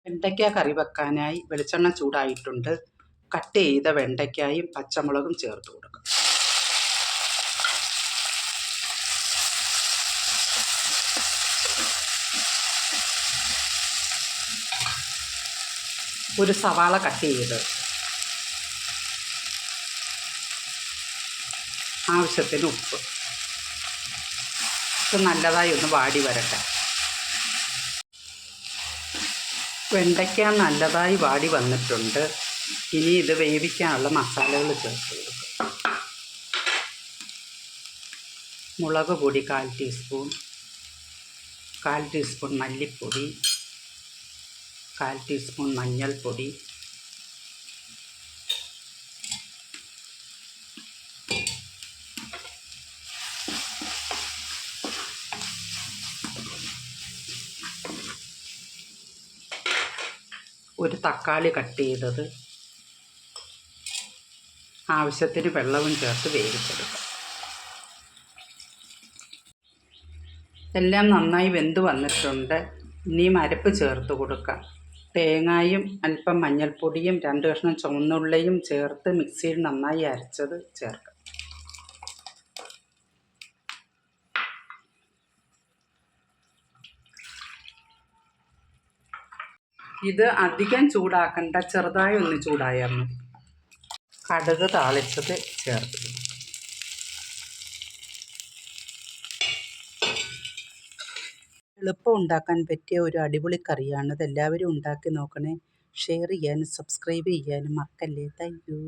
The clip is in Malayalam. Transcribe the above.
വെണ്ടയ്ക്ക കറി വെക്കാനായി വെളിച്ചെണ്ണ ചൂടായിട്ടുണ്ട്. കട്ട് ചെയ്ത വെണ്ടയ്ക്കായും പച്ചമുളകും ചേർത്ത് കൊടുക്കുക. ഒരു സവാള കട്ട് ചെയ്ത്, ആവശ്യത്തിന് ഉപ്പ്. ഇത് നല്ലതായി ഒന്ന് വാടി വരട്ടെ. വെണ്ടയ്ക്ക നല്ലതായി വാടി വന്നിട്ടുണ്ട്. ഇനി ഇത് വേവിക്കാനുള്ള മസാലകൾ ചേർത്ത് കൊടുക്കുക. മുളക് പൊടി 1/4 ടീസ്പൂൺ, 1/4 ടീസ്പൂൺ മല്ലിപ്പൊടി, 1/4 ടീസ്പൂൺ മഞ്ഞൾപ്പൊടി, ഒരു തക്കാളി കട്ട് ചെയ്തത്, ആവശ്യത്തിന് വെള്ളവും ചേർത്ത് വേവിച്ചെടുക്കാം. എല്ലാം നന്നായി വെന്ത് വന്നിട്ടുണ്ട്. ഇനിയും അരപ്പ് ചേർത്ത് കൊടുക്കാം. തേങ്ങയും അല്പം മഞ്ഞൾപ്പൊടിയും 2 കഷ്ണം ചുവന്നുള്ളിയും ചേർത്ത് മിക്സിയിൽ നന്നായി അരച്ചത് ചേർക്കാം. ഇത് അധികം ചൂടാക്കണ്ട, ചെറുതായി ഒന്ന് ചൂടായാൽ മതി. കടുക് താളിച്ചത് ചേർത്ത്. എളുപ്പം ഉണ്ടാക്കാൻ പറ്റിയ ഒരു അടിപൊളി കറിയാണ്. ഇത് എല്ലാവരും ഉണ്ടാക്കി നോക്കണേ. ഷെയർ ചെയ്യാനും സബ്സ്ക്രൈബ് ചെയ്യാനും മറക്കല്ലേ. Thank you.